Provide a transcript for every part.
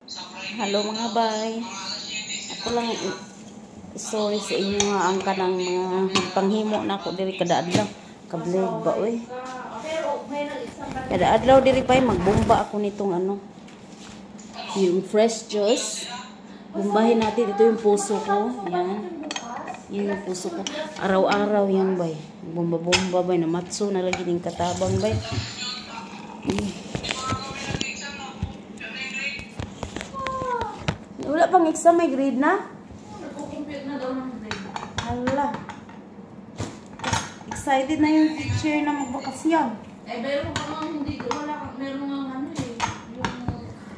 Hello mga bay. Ako lang sorry sa inyo nga ang kanang mga panghimo na ako diri kada adlaw. Kablig ba oy. Kada adlaw diri pay magbomba ako nitong ano. Yung fresh juice. Bumbahin natin ito yung puso ko. Yan. Yan yung puso ko. Araw-araw yan bay. Bomba-bomba bay na matso na lagi ning katabang bay. Wala pang exam, may grade na? Nagko-compute na daw ng grade. Hala. Excited na yung teacher na magbakasyon. Eh, meron ka nga hindi, meron nga ano eh.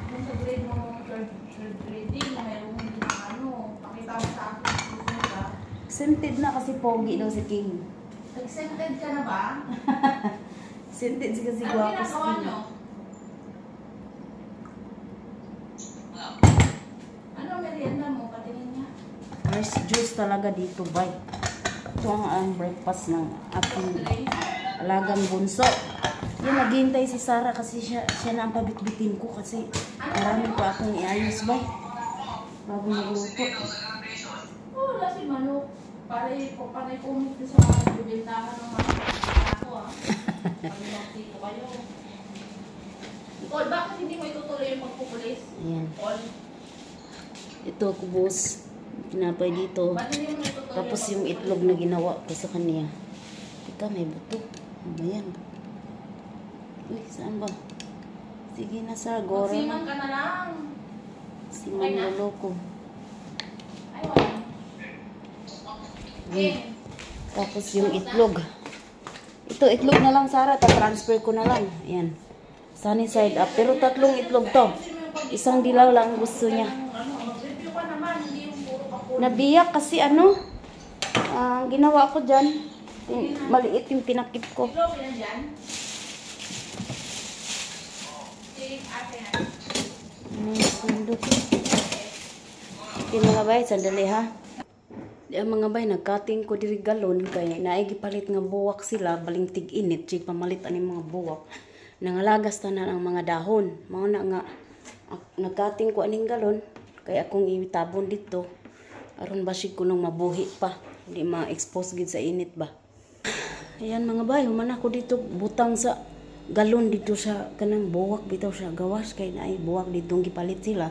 Yung sa grade mo, third grading, meron hindi na ano. Pakita mo sa akin. Exempted na kasi pogi daw si King. Exempted ka na ba? Exempted si kasi Ano guwapo si ginagawa King. nyo? Ano merienda mo? Patingin niya. Fresh juice talaga dito, bay. Ito ang breakfast ng aking alagang bunso. Yung naghihintay si Sarah kasi siya na ang pabitbitin ko kasi marami pa akong iayos, bay. Bago magluto. Oh, wala si Manok. Panay kumit sa mga bibintahan ng mga ako ah. Pag-inokti ko kayo. Nicole, bakit hindi mo itutuloy yung magpupulis? Ayan. Nicole? Ito ako, boss. Pinapay dito. Ba't hindi mo itutuloy Tapos yung itlog na ginawa ko sa kanya. Teka, may buto. Ano ba yan? Uy, saan ba? Sige na, Sar. Gora Magsiman na. ka na lang. Si Manolo ko. Ay, wala. Okay. Tapos yung itlog. Ito, itlog na lang, Sarah. Ta-transfer ko na lang. Ayan. Sunny side up. Pero tatlong itlog to. Isang dilaw lang gusto niya. Review ka naman, hindi yung puro kapul. Nabiyak kasi ano. Ang ginawa ko dyan. Maliit yung tinakip ko. Ikaw, yan dyan? Si ate na. Sundot. Okay mga bay, sandali ha. Di ang mga bay, nagkating ko diri galon kaya naigipalit nga buwak sila, baling tig-init, sig pamalit ani mga buwak. Nangalagas tanan ang mga dahon. Mao na nga nagkating ko aning galon kaya akong itabon dito. Aron basig ko nung mabuhi pa, hindi ma-expose gid sa init ba. Ayan mga bay, human ako dito butang sa galon dito sa kanang buwak bitaw sa gawas kay naay buwak ditong gipalit sila.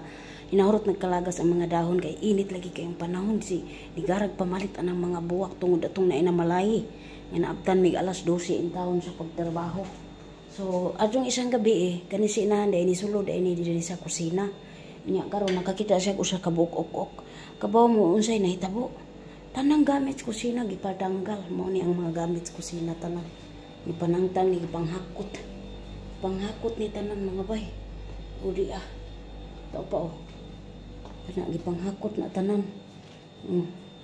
Inahurot nagkalagas ang mga dahon kay init lagi kayong panahon si nigarag pamalit anang mga buwak tungod atong naina malayi. Nga naabtan mig alas 12 in taon sa pagtrabaho. So adtong isang gabi kani si inahan day ni sulod day ni diri sa kusina. Nya karon nakakita siya usa ka buok-ok. Kabaw mo unsay nahitabo? Tanang gamit sa kusina gipadanggal mao ni ang mga gamit sa kusina tanan. Gipanangtang ni gipanghakot. Panghakot ni tanan mga bay. Udi Tao pa Kana gipanghakot na tanan.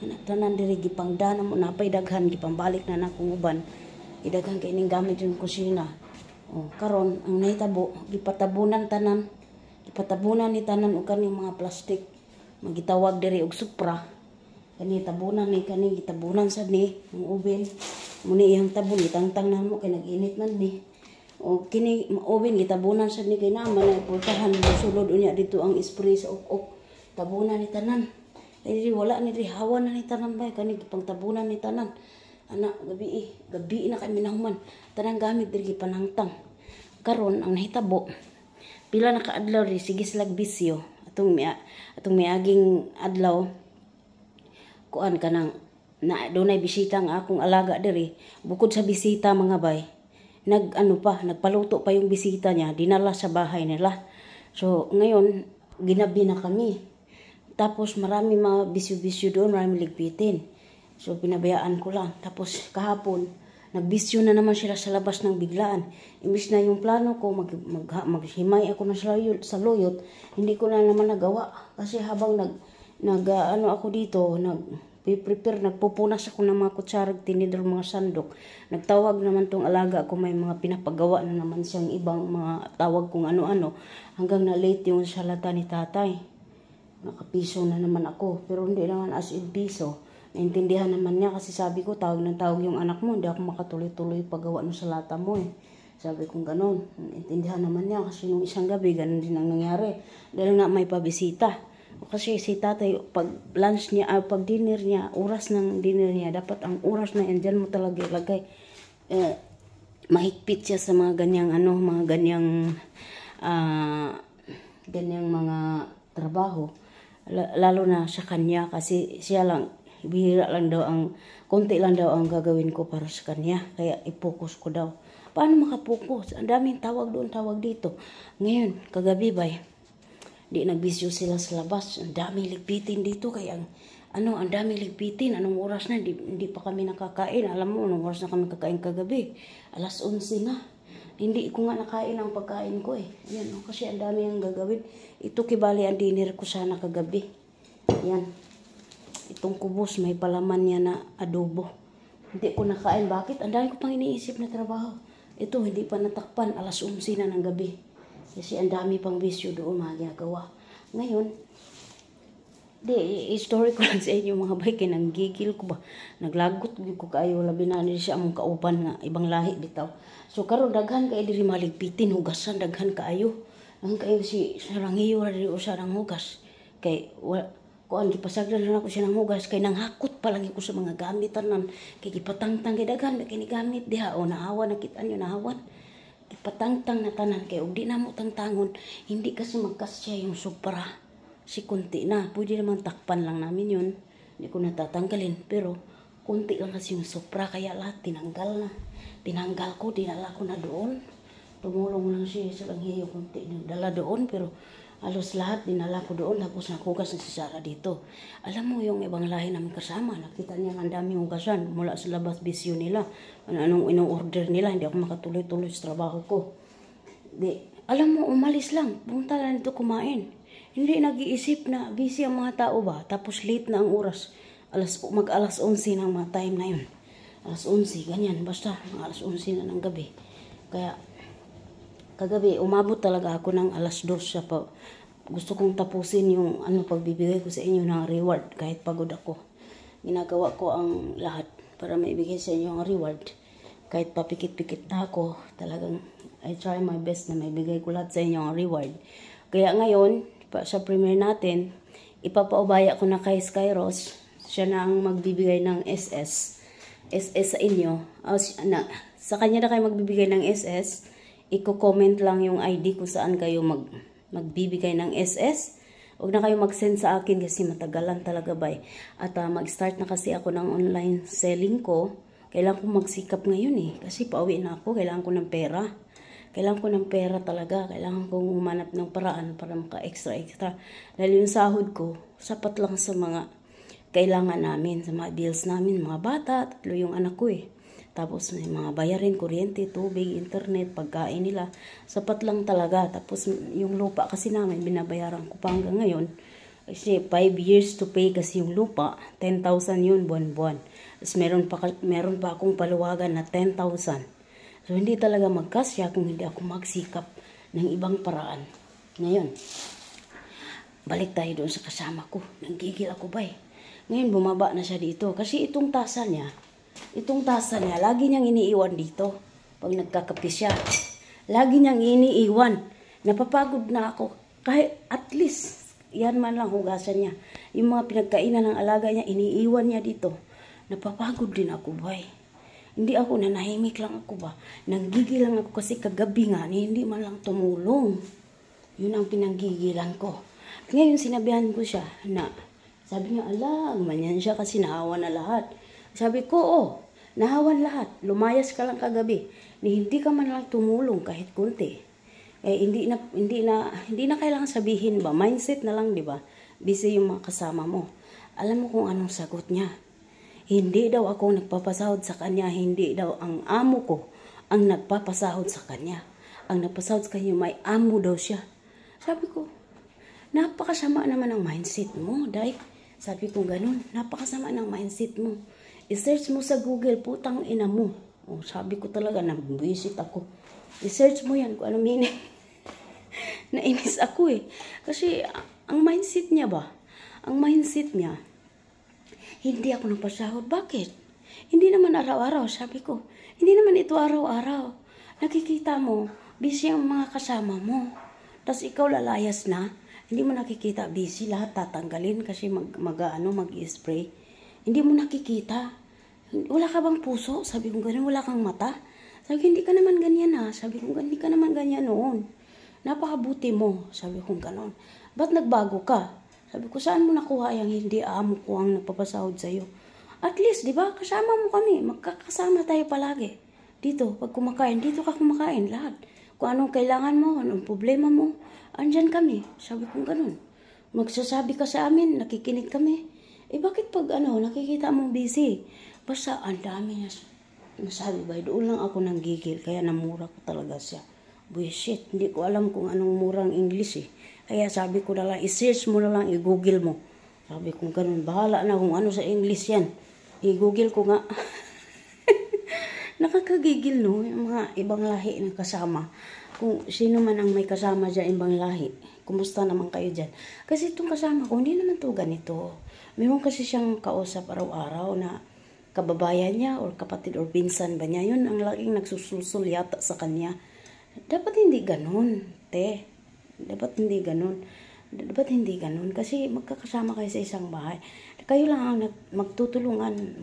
Anak tanan diri gipangdana mo napay daghan gipambalik na nakong uban. Idaghan kay ning gamit yung kusina. Karon ang nahitabo gipatabunan tanan. Gipatabunan ni tanan og kaning mga plastic. Magitawag diri og supra. Kani tabunan ni kani gitabunan sad ni ang ubin. Muni iyang tabon itangtang na mo kay nag-init man ni. O kini ubin gitabunan sad ni kay naman ay pultahan sulod unya dito ang spray sa ok-ok. Tabunan ni tanan. Ay wala ni hawan na ni tanan bay kani gipangtabunan ni tanan. Anak gabi na kay minahuman. Tanang gamit diri gipanangtang. Karon ang nahitabo pila na ka adlaw ri sige slag bisyo. Atong miaging adlaw kuan kanang na dunay bisita ang akong alaga diri. Bukod sa bisita mga bay, nagpaluto pa yung bisita niya, dinala sa bahay nila. So ngayon ginabi na kami. Tapos marami mga bisyo-bisyo doon, marami ligpitin. So pinabayaan ko lang. Tapos kahapon nagbisyo na naman sila sa labas ng biglaan. Imbis na yung plano ko maghimay ako na sa loyot, hindi ko na naman nagawa kasi habang ako dito, prepare nagpupunas ako ng mga kutsarag, tinidor, mga sandok. Nagtawag naman tong alaga ko, may mga pinapagawa na naman siyang ibang mga tawag kung ano-ano. Hanggang na late yung salata ni tatay. Nakapiso na naman ako, pero hindi naman as in piso. Naintindihan naman niya kasi sabi ko, tawag ng tawag yung anak mo, hindi ako makatuloy-tuloy paggawa ng salata mo . Sabi kong ganon. Intindihan naman niya kasi nung isang gabi, ganon din ang nangyari. Dahil nga may pabisita. Kasi si tatay, pag lunch niya, pag dinner niya, oras ng dinner niya, dapat ang oras na yan, dyan mo talaga ilagay. Mahigpit siya sa mga ganyang, mga ganyang, ganyang mga trabaho. Lalo na sa kanya kasi siya lang, bihira lang daw konti lang daw ang gagawin ko para sa kanya. Kaya ipokus ko daw. Paano makapokus? Ang daming tawag doon, tawag dito. Ngayon, kagabi bay, di nagbisyo sila sa labas. Ang daming ligpitin dito. Kaya ang daming ligpitin. Anong oras na? Hindi pa kami nakakain. Alam mo, anong oras na kami kakain kagabi? 11:00 na. Hindi ko nga nakain ang pagkain ko eh. Yan, kasi ang dami ang gagawin. Ito kibali ang dinner ko sana kagabi. Yan. Itong kubos, may palaman niya na adobo. Hindi ko nakain. Bakit? Ang dami ko pang iniisip na trabaho. Ito, hindi pa natakpan. 11:00 na ng gabi. Kasi ang dami pang bisyo doon magagawa. Ngayon, i-story ko lang sa inyo mga bay, kaya nanggigil ko ba. Naglagot ko kayo, labi na siya among kauban nga, ibang lahi bitaw. So karon daghan kayo diri maligpitin, hugasan, daghan kayo. Ang kayo si Saranghiyo, o sarang hugas. Kay, kuan gipasagdan na ako siya ng hugas, kay nanghakot palagi ko sa mga gamitan nan. Kay gipatangtang kay daghan, kay ni gamit diha, o naawan, nakita nyo, naawan. Gipatangtang na tanan, kay di na mo tangtangon, hindi kasi magkasya yung supra. Si kunti na, pwede naman takpan lang namin yun. Hindi ko natatanggalin, pero kunti lang kasi yung supra, kaya lahat tinanggal na. Tinanggal ko, dinala ko na doon. Tumulong lang siya sa Saranghiyo, kunti dala doon, pero halos lahat dinala ko doon, tapos nakugas na si Sarah dito. Alam mo yung ibang lahi namin kasama, nakita niya ang daming hugasan mula sa labas bisyo nila. Anong ino-order nila, hindi ako makatuloy-tuloy sa trabaho ko. Alam mo, umalis lang, punta lang dito kumain. Hindi nag-iisip na busy ang mga tao ba, tapos late na ang oras. Mag-alas 11 ng mga time na yun. Alas 11, ganyan, basta alas 11 na ng gabi. Kaya, kagabi, umabot talaga ako ng alas 2 sa gusto kong tapusin yung pagbibigay ko sa inyo ng reward kahit pagod ako. Ginagawa ko ang lahat para maibigay sa inyo ang reward. Kahit papikit-pikit na ako, talagang I try my best na maibigay ko lahat sa inyo ang reward. Kaya ngayon, sa premiere natin, ipapaubaya ko na kay Skyros. Siya na ang magbibigay ng SS sa inyo. Sa kanya na kayo magbibigay ng SS. Iko-comment lang yung ID kung saan kayo magbibigay ng SS. Huwag na kayo mag-send sa akin kasi matagalan talaga ba. At mag-start na kasi ako ng online selling ko. Kailangan ko magsikap ngayon eh. Kasi pauwi na ako. Kailangan ko ng pera. Kailangan ko ng pera talaga. Kailangan kong umanap ng paraan para maka-extra. Dahil yung sahod ko, sapat lang sa mga kailangan namin, sa mga bills namin, mga bata, 3 yung anak ko eh. Tapos may mga bayarin, kuryente, tubig, internet, pagkain nila. Sapat lang talaga. Tapos yung lupa kasi namin, binabayaran ko pa hanggang ngayon. Kasi 5 years to pay kasi yung lupa. 10,000 yun buwan-buwan. Tapos meron pa akong paluwagan na 10,000. So hindi talaga magkasya kung hindi ako magsikap ng ibang paraan. Ngayon, balik tayo doon sa kasama ko. Nanggigil ako ba eh. Ngayon bumaba na siya dito. Kasi itong tasa niya, lagi niyang iniiwan dito. Pag nagkakape siya, lagi niyang iniiwan. Napapagod na ako. Kahit at least, yan man lang hugasan niya. Yung mga pinagkainan ng alaga niya, iniiwan niya dito. Napapagod din ako, boy. Hindi ako, nanahimik lang ako ba. Nanggigil lang ako kasi kagabi nga, hindi man lang tumulong. Yun ang pinanggigilan ko. At ngayon sinabihan ko siya na, sabi niya, gumanyan siya kasi nahawa na lahat. Sabi ko, nahawan lahat. Lumayas ka lang kagabi. Hindi ka man lang tumulong kahit kunti. Hindi na kailangan sabihin ba? Mindset na lang, di ba? Busy yung mga kasama mo. Alam mo kung anong sagot niya. Hindi daw ako nagpapasahod sa kanya. Hindi daw ang amo ko ang nagpapasahod sa kanya. Ang nagpasahod sa kanya, may amo daw siya. Sabi ko, napakasama naman ang mindset mo, Day. Sabi ko ganun, napakasama ng mindset mo. I-search mo sa Google, putang ina mo. Sabi ko talaga, nabisit ako. I-search mo yan kung ano meaning. Nainis ako eh. Kasi ang mindset niya ba? Ang mindset niya, hindi ako nagpasahod. Bakit? Hindi naman araw-araw, sabi ko. Hindi naman ito araw-araw. nakikita mo, busy ang mga kasama mo. Tapos ikaw lalayas na, hindi mo nakikita busy, lahat tatanggalin kasi mag-spray. Hindi mo nakikita. Wala ka bang puso? Sabi ko ganun, wala kang mata. Sabi ko, hindi ka naman ganyan ha. Sabi ko, hindi ka naman ganyan noon. Napakabuti mo. Sabi ko ganun. Ba't nagbago ka? Sabi ko, saan mo nakuha yung hindi amo ko ang nagpapasahod sa'yo? At least, di ba, kasama mo kami. Magkakasama tayo palagi. Dito, pag kumakain, dito ka kumakain lahat. Kung anong kailangan mo, anong problema mo, andyan kami. Sabi ko ganun. Magsasabi ka sa amin, nakikinig kami. Bakit pag nakikita mo busy? Basta ang dami niya. Nasabi ba, doon lang ako nanggigil, kaya namura ko talaga siya. Bullshit, hindi ko alam kung anong murang English eh. Kaya sabi ko na lang, i-search mo na lang, i-google mo. Sabi ko ganun, bahala na kung ano sa English yan. I-google ko nga. Nakakagigil no, yung mga ibang lahi na kasama. Kung sino man ang may kasama dyan, ibang lahi. Kumusta naman kayo dyan? Kasi itong kasama ko, hindi naman to ganito. Meron kasi siyang kausap araw-araw na kababayan niya or kapatid or pinsan ba niya. Yun ang laging nagsusulsul yata sa kanya. Dapat hindi ganun, te. Dapat hindi ganun. Dapat hindi ganun. Kasi magkakasama kayo sa isang bahay. Kayo lang ang magtutulungan.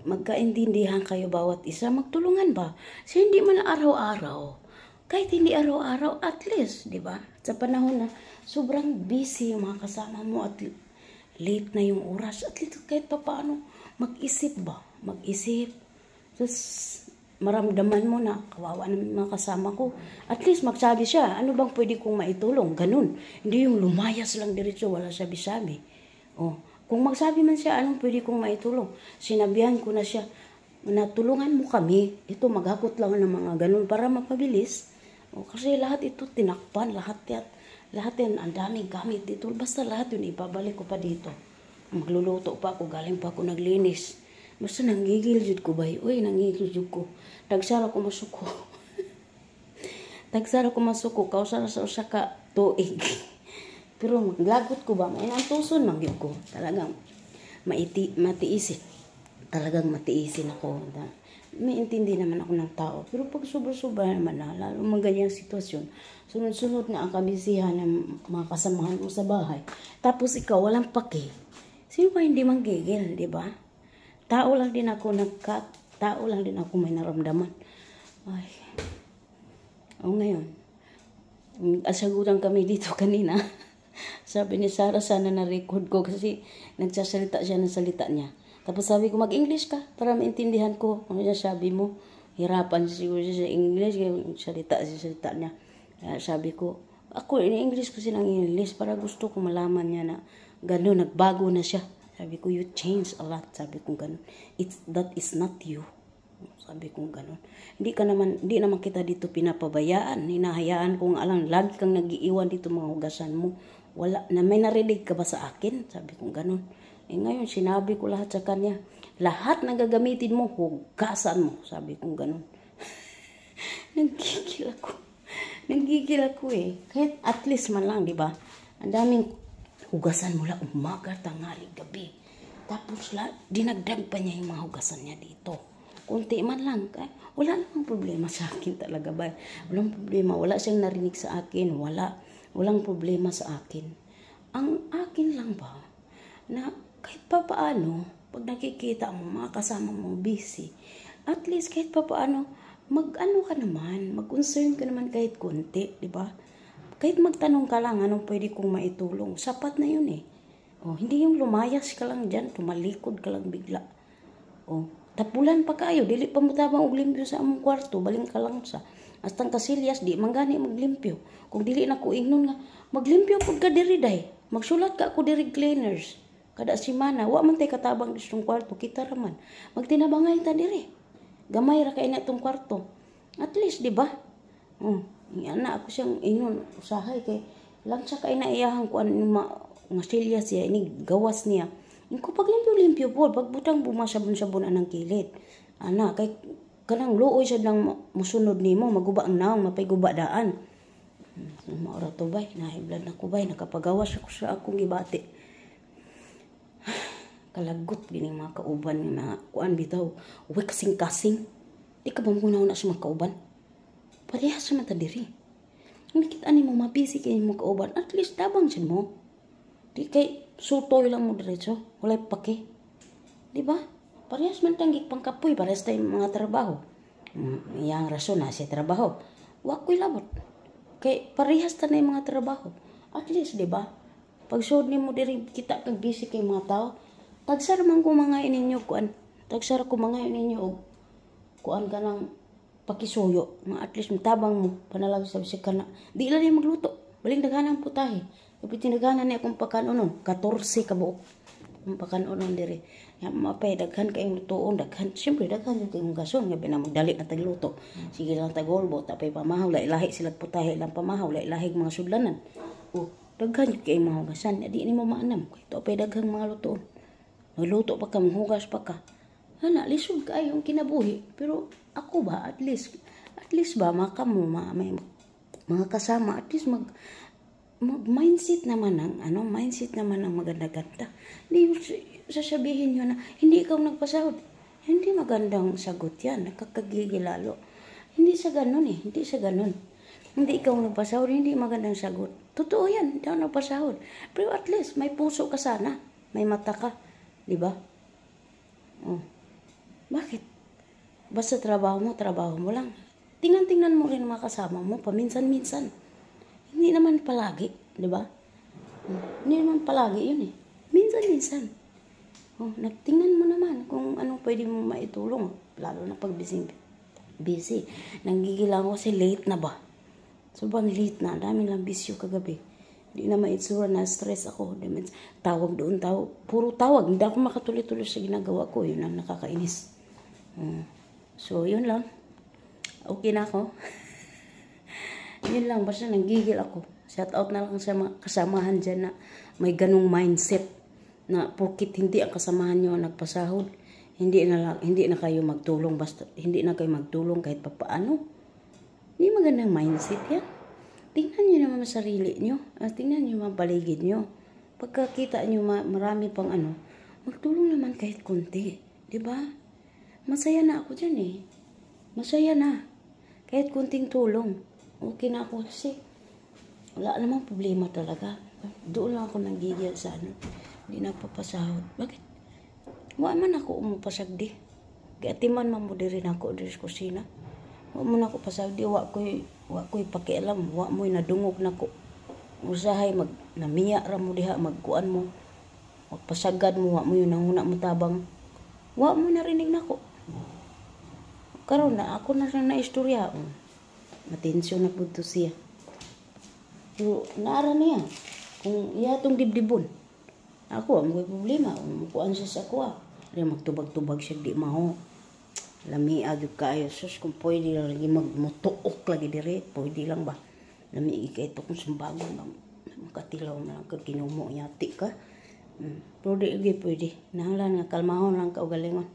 Magkaintindihan kayo bawat isa. Magtulungan ba? Kasi hindi man araw-araw. Kahit hindi araw-araw, at least, di ba? Sa panahon na sobrang busy yung mga kasama mo at late na yung oras. At least kahit pa paano, mag-isip ba? Mag-isip. Tapos, maramdaman mo na kawawa ng mga kasama ko. At least magsabi siya, ano bang pwede kong maitulong? Ganun. Hindi yung lumayas lang diretso, wala sabi-sabi. Kung magsabi man siya, anong pwede kong maitulong? Sinabihan ko na siya, natulungan mo kami. Ito, maghakot lang ng mga ganun para mapabilis. Kasi lahat ito tinakpan, lahat yan, ang daming gamit dito. Basta lahat yun, ibabalik ko pa dito. Magluluto pa ako, galing pa ako naglinis. Basta nanggigil jud ko ba? Uy, nanggigil jud ko. Tagsara ko masuko. Tagsara ko masuko. Kausara sa usa ka tuig. Pero maglagot ko ba? May nantuson mangyod ko. Talagang matiisin. Talagang matiisin ako. May intindi naman ako ng tao. Pero pag sobra-sobra naman na, lalo mga ganyang sitwasyon, sunod-sunod na ang kabisihan ng mga kasamahan mo sa bahay. Tapos ikaw, walang pake. Sino ba hindi manggigil, di ba? Tao lang din ako tao lang din ako may naramdaman. Ay. Ngayon. Asagutan kami dito kanina. Sabi ni Sarah, sana na-record ko kasi nagsasalita siya ng salita niya. Tapos sabi ko, mag-English ka para maintindihan ko. Ano siya sabi mo? Hirapan siguro siya sa English. Salita niya. Sabi ko, ako in-English ko silang English para gusto ko malaman niya na gano'n, nagbago na siya. Sabi ko, you change a lot. Sabi ko gano'n. That is not you. Sabi ko gano'n. Hindi naman kita dito pinapabayaan. Hinahayaan kong alang, lagi kang nagiiwan dito mga hugasan mo. Wala, may narinig ka ba sa akin? Sabi ko gano'n. Ngayon, sinabi ko lahat sa kanya. Lahat na gagamitin mo, hugasan mo. Sabi ko gano'n. Nagigil ako eh. Kahit at least man lang, di ba? Ang daming hugasan mo lang, umaga, tanghali, gabi. Tapos dinagdag pa niya yung mga hugasan niya dito. Kunti man lang. Wala namang problema sa akin talaga ba? Walang problema. Wala siyang narinig sa akin. Walang problema sa akin. Ang akin lang ba, na kahit pa paano, pag nakikita mo, mga kasama mo busy, at least kahit pa paano, mag-ano ka naman, mag-concern ka naman kahit konti, di ba? Kahit magtanong ka lang, anong pwede kong maitulong, sapat na yun eh. Hindi yung lumayas ka lang dyan, tumalikod ka lang bigla. Tapulan pa kayo, dili pa mo tabang og limpyo sa among kwarto, baling ka lang sa astang kasilyas, di manggani maglimpyo. Kung dili na ko ingnon nga, maglimpyo pud ka diri day. Magsulat ka ako diri cleaners. Kada semana, wa man tay katabang distong kwarto, kita raman. Magtinabangay ta diri. Gamay ra kay na tong kwarto. At least, di ba? Ana ako siyang ingnon usahay kay lang siya kay naiyahan ko nga silyas siya ini gawas niya. Ko paglimpyo-limpyo po, pagbutang bumasabon-sabon anang kilid. Ana kay kanang luoy siya lang musunod nimo, maguba ang naong, mapay guba daan. Maura to bay, nahiblad na ko bay, nakapagawas ako sa akong gibati. Kalagot gining mga kauban nga mga kuan bitaw, way kasing-kasing. Di ka ba muna na sa mga kauban? Parehas naman ta diri. Kung kita ni mo mabisi kayo mo kauban, at least tabang siya mo. Di kay sutoy lang mo diretso, walay pake. Di ba? Parehas man tanggik pangkapoy, parehas tayong mga trabaho. Yang rason na siya trabaho. Wako'y labot. Kay parehas ta na yung mga trabaho. At least, di ba? Pag sud ni mo diri kita kag busy kay mga tao, tagsar man ko mga ininyo kuan. Tagsar ko mga ininyo og kuan ka ng pakisuyo. Nga at least matabang mo panalag sa bisig kana. Di lang yung magluto. Baling daghanan putahe. Kapit tinaganan ni akong pakanunon, 14 ka buok. Ang pakanunon diri. Ya mapay daghan kayong lutoon, daghan. Siyempre daghan yung kayong gason nga binamagdali na tagluto. Sige lang tagolbo, tapay pamahaw, lahi sila putahe lang pamahaw, lahi mga sudlanan. O daghan yung kayong mga hugasan. Di ni mo maanam. Ito apay daghang mga lutoon. Magluto pa ka, manghugas pa ka. Hala, lisod ka yung kinabuhi. Pero ako ba, at least ba, makamo, may mga kasama, at least mindset naman ng maganda-ganda. Hindi sasabihin nyo na, hindi ikaw nagpasahod. Hindi magandang sagot yan, nakakagigil lalo. Hindi sa ganun. Hindi ikaw nagpasahod, hindi magandang sagot. Totoo yan, hindi ako nagpasahod. Pero at least, may puso ka sana. May mata ka. Diba? Oh. Bakit? Basta trabaho mo lang. Tingnan mo rin mga kasama mo, paminsan-minsan. Hindi naman palagi, di ba? Hindi naman palagi yun eh. Minsan-minsan. Oh, nagtingnan mo naman kung anong pwede mo maitulong. Lalo na pag busy. Nanggigila ko kasi late na ba? Sobrang late na. Dami lang bisyo kagabi. Hindi na maitsura na stress ako. Tawag doon, puro tawag. Hindi ako makatuloy-tuloy sa ginagawa ko. Yun ang nakakainis. So, yun lang. Okay na ako. Yun lang. Basta nanggigil ako. Shout out na lang sa mga kasamahan dyan na may ganung mindset na porkit hindi ang kasamahan nyo nagpasahod, hindi na kayo magtulong. Basta hindi na kayo magtulong kahit papaano. Hindi magandang mindset yan. Tingnan nyo naman sa sarili nyo. Tingnan nyo mga paligid nyo. Pagkakita nyo marami pang magtulong naman kahit konti. Diba? Masaya na ako dyan eh. Masaya na. Kahit kunting tulong. Okay na ako kasi wala namang problema talaga. Doon lang ako nanggigil sa hindi na papasahod. Bakit? Wa man ako umupasagdi. Kaya timan man mo rin ako diri sa kusina. Wa mo na ako pasagdi. Wa ko'y pakialam. Wa mo'y nadungog na ko. Usahay namiya ra mo diha. Magkuan mo. Magpasagad mo. Wa mo yun nanguna mo tabang. Wa mo narinig na ko. Karon na ako na rin na istorya. Matensyon na po to siya. Pero naara niya. Kung iya itong dibdibon. Ako, may problema. Umukuan siya sa ako. Kaya magtubag-tubag siya di maho. Lamiag yung kayo. Sus, kung pwede lang lagi magmutuok lagi dire. Pwede lang ba? Lamiig ka ito kung sumbago. Makatilaw na lang kaginumo. Yati ka. Pero di pwede. Nahalan nga kalmahon lang kaugalingon.